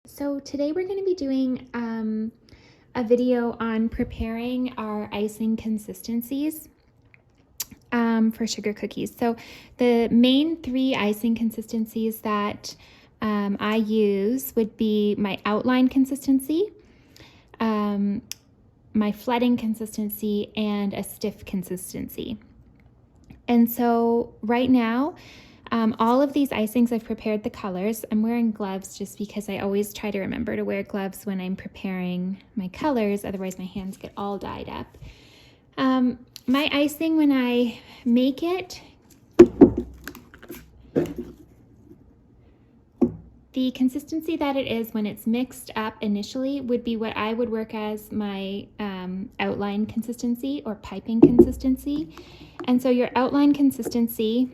So today we're going to be doing a video on preparing our icing consistencies for sugar cookies. So the main three icing consistencies that I use would be my outline consistency, my flooding consistency, and a stiff consistency. And so right now, all of these icings, I've prepared the colors. I'm wearing gloves just because I always try to remember to wear gloves when I'm preparing my colors, otherwise my hands get all dyed up. My icing, when I make it, the consistency that it is when it's mixed up initially would be what I would work as my outline consistency or piping consistency. And so your outline consistency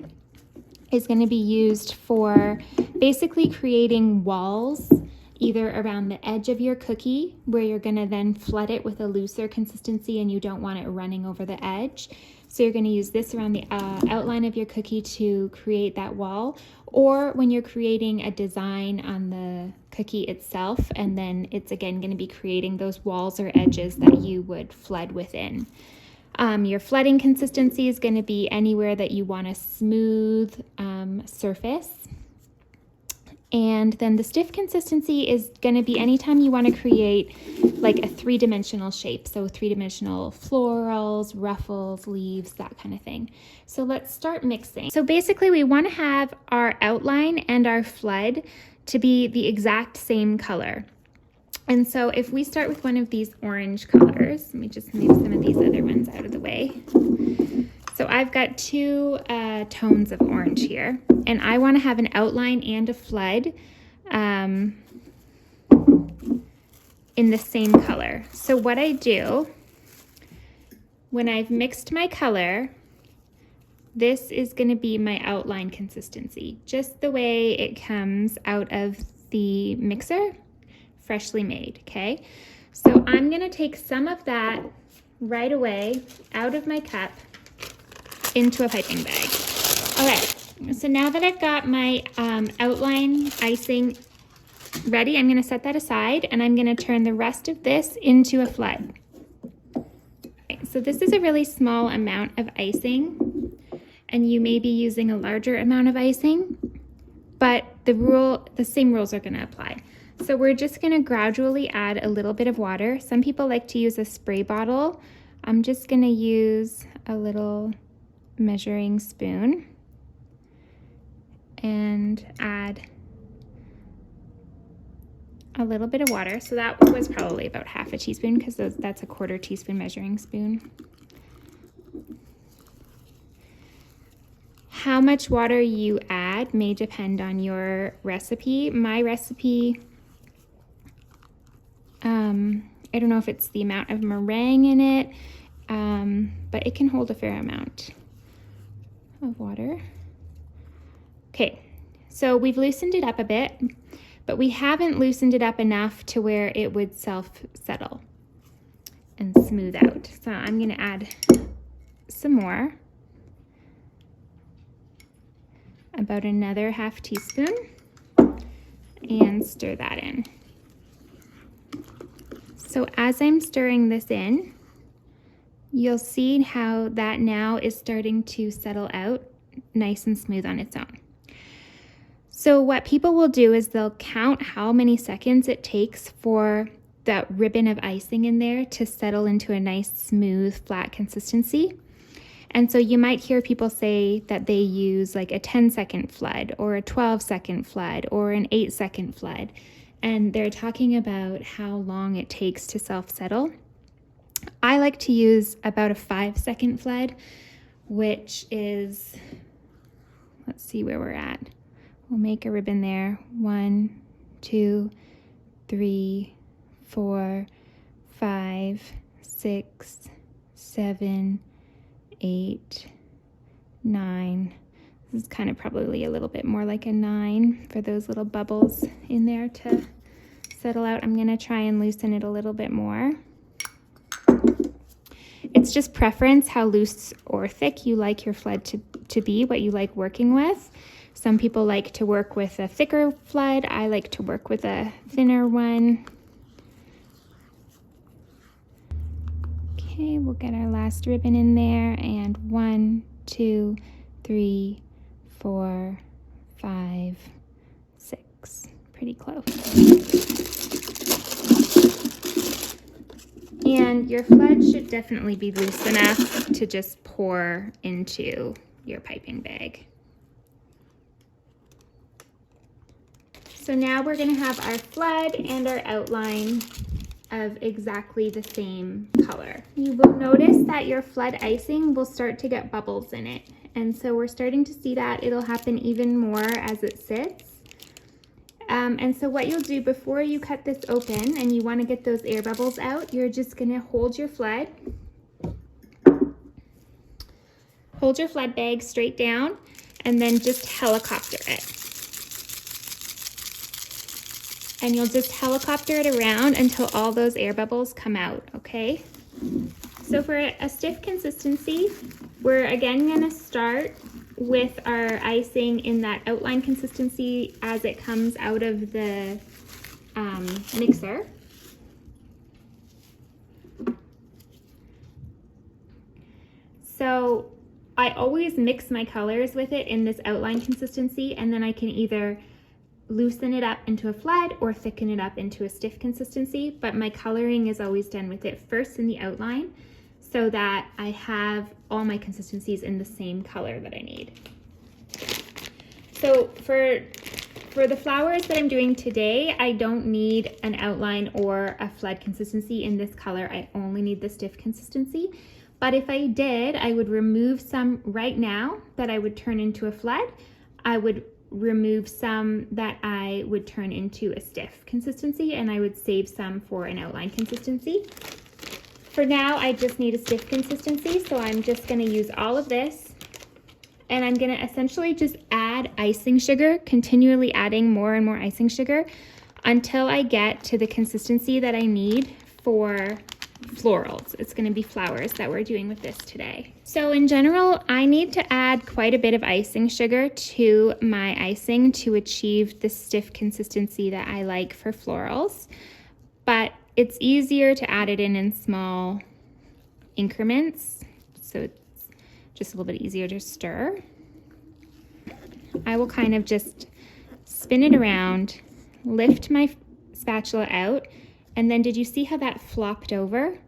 is going to be used for basically creating walls either around the edge of your cookie where you're going to then flood it with a looser consistency and you don't want it running over the edge. So you're going to use this around the outline of your cookie to create that wall, or when you're creating a design on the cookie itself, and then it's again going to be creating those walls or edges that you would flood within. Your flooding consistency is going to be anywhere that you want a smooth surface. And then the stiff consistency is going to be anytime you want to create like a three-dimensional shape. So three-dimensional florals, ruffles, leaves, that kind of thing. So let's start mixing. So basically we want to have our outline and our flood to be the exact same color. And so if we start with one of these orange colors, let me just move some of these other ones out of the way. So I've got two tones of orange here, and I want to have an outline and a flood in the same color. So what I do, when I've mixed my color, this is going to be my outline consistency, just the way it comes out of the mixer, freshly made, okay? So I'm going to take some of that right away out of my cup into a piping bag. Okay, so now that I've got my outline icing ready, I'm going to set that aside and I'm going to turn the rest of this into a flood. Okay, so this is a really small amount of icing, and you may be using a larger amount of icing, but the same rules are going to apply. So we're just going to gradually add a little bit of water. Some people like to use a spray bottle. I'm just going to use a little measuring spoon and add a little bit of water. So that was probably about half a teaspoon because that's a quarter teaspoon measuring spoon. How much water you add may depend on your recipe. My recipe, I don't know if it's the amount of meringue in it, but it can hold a fair amount of water. Okay, so we've loosened it up a bit, but we haven't loosened it up enough to where it would self-settle and smooth out. So I'm going to add some more, about another half teaspoon, and stir that in. So as I'm stirring this in, you'll see how that now is starting to settle out nice and smooth on its own. So what people will do is they'll count how many seconds it takes for that ribbon of icing in there to settle into a nice, smooth, flat consistency. And so you might hear people say that they use like a 10-second flood or a 12-second flood or an 8-second flood. And they're talking about how long it takes to self-settle. I like to use about a 5-second flood, which is, let's see where we're at. We'll make a ribbon there. 1, 2, 3, 4, 5, 6, 7, 8, 9. This is kind of probably a little bit more like a 9 for those little bubbles in there to settle out. I'm going to try and loosen it a little bit more. It's just preference how loose or thick you like your flood to be, what you like working with. Some people like to work with a thicker flood. I like to work with a thinner one. Okay, we'll get our last ribbon in there, and 1, 2, 3, 4, 5, 6. Pretty close. And your flood should definitely be loose enough to just pour into your piping bag. So now we're going to have our flood and our outline of exactly the same color. You will notice that your flood icing will start to get bubbles in it. And so we're starting to see that it'll happen even more as it sits. And so what you'll do before you cut this open and you want to get those air bubbles out, you're just going to hold your flood bag straight down and then just helicopter it. And you'll just helicopter it around until all those air bubbles come out, okay? So for a stiff consistency, we're again gonna start with our icing in that outline consistency as it comes out of the mixer. So I always mix my colors with it in this outline consistency, and then I can either loosen it up into a flood or thicken it up into a stiff consistency, but my coloring is always done with it first in the outline so that I have all my consistencies in the same color that I need. So for the flowers that I'm doing today, I don't need an outline or a flood consistency in this color. I only need the stiff consistency. But if I did, I would remove some right now that I would turn into a flood. I would remove some that I would turn into a stiff consistency, and I would save some for an outline consistency. For now, I just need a stiff consistency, so I'm just going to use all of this, and I'm going to essentially just add icing sugar, continually adding more and more icing sugar until I get to the consistency that I need for florals. It's going to be flowers that we're doing with this today. So in general, I need to add quite a bit of icing sugar to my icing to achieve the stiff consistency that I like for florals, but it's easier to add it in small increments, so it's just a little bit easier to stir. I will kind of just spin it around, lift my spatula out, and then did you see how that flopped over?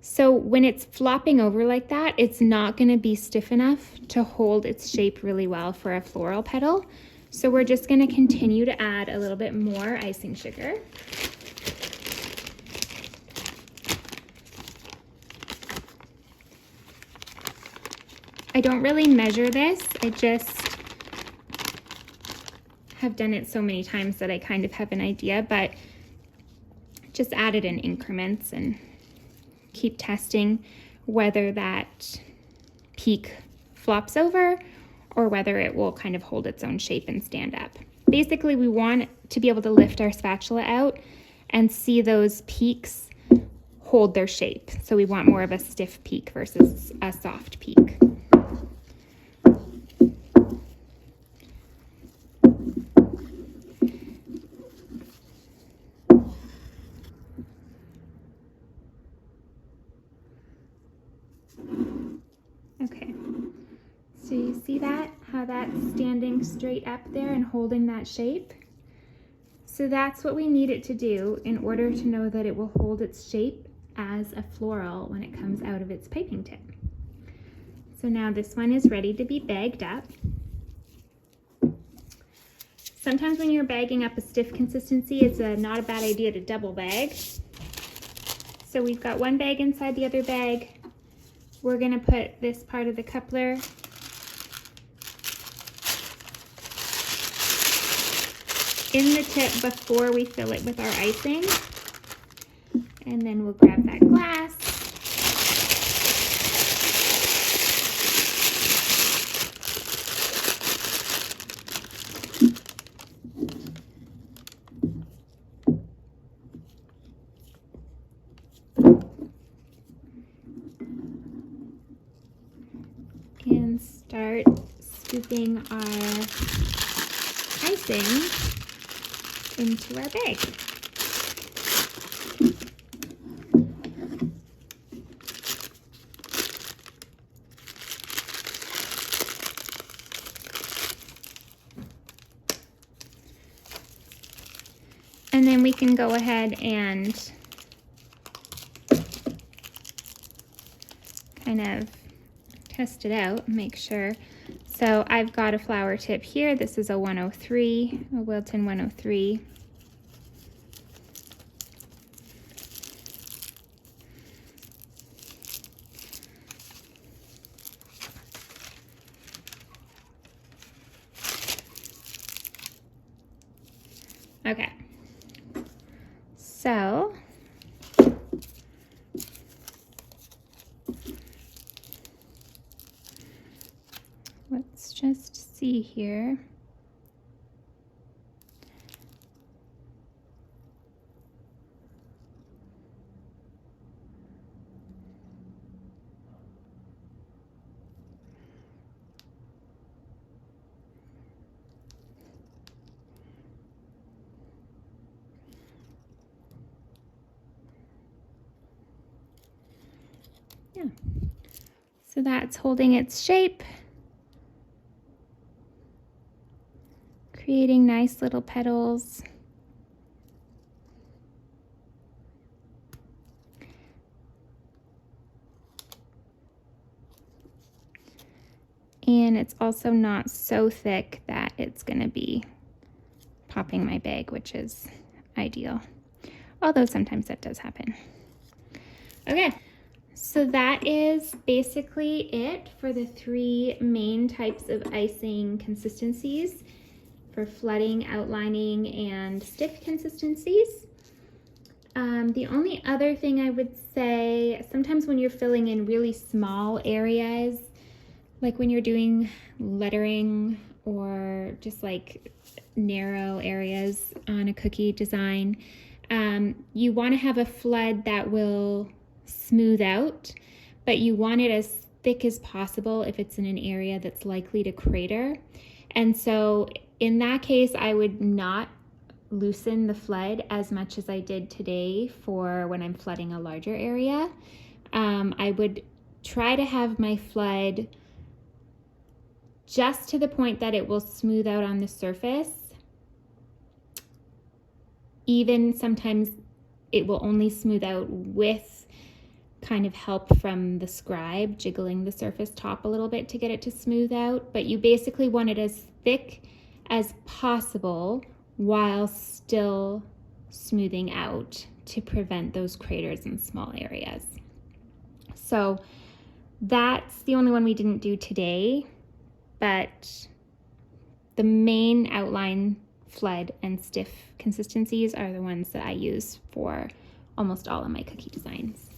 So when it's flopping over like that, it's not going to be stiff enough to hold its shape really well for a floral petal. So we're just going to continue to add a little bit more icing sugar. I don't really measure this. I just have done it so many times that I kind of have an idea, but just add it in increments and keep testing whether that peak flops over or whether it will kind of hold its own shape and stand up. Basically, we want to be able to lift our spatula out and see those peaks hold their shape. So we want more of a stiff peak versus a soft peak. Okay, so you see that, how that's standing straight up there and holding that shape? So that's what we need it to do in order to know that it will hold its shape as a floral when it comes out of its piping tip. So now this one is ready to be bagged up. Sometimes when you're bagging up a stiff consistency, it's not a bad idea to double bag. So we've got one bag inside the other bag. We're going to put this part of the coupler in the tip before we fill it with our icing. And then we'll grab that glass. And start scooping popping our icing into our bag. And then we can go ahead and kind of test it out and make sure. So I've got a flower tip here. This is a 103, a Wilton 103. Okay, so let's just see here. Yeah, so that's holding its shape, creating nice little petals. And it's also not so thick that it's going to be popping my bag, which is ideal. Although sometimes that does happen. Okay, so that is basically it for the 3 main types of icing consistencies for flooding, outlining, and stiff consistencies. The only other thing I would say, sometimes when you're filling in really small areas, like when you're doing lettering or just like narrow areas on a cookie design, you want to have a flood that will smooth out, but you want it as thick as possible if it's in an area that's likely to crater. And so in that case, I would not loosen the flood as much as I did today for when I'm flooding a larger area. I would try to have my flood just to the point that it will smooth out on the surface. Even sometimes it will only smooth out with kind of help from the scribe, jiggling the surface top a little bit to get it to smooth out. But you basically want it as thick as possible while still smoothing out to prevent those craters in small areas. So that's the only one we didn't do today, but the main outline, flood, and stiff consistencies are the ones that I use for almost all of my cookie designs.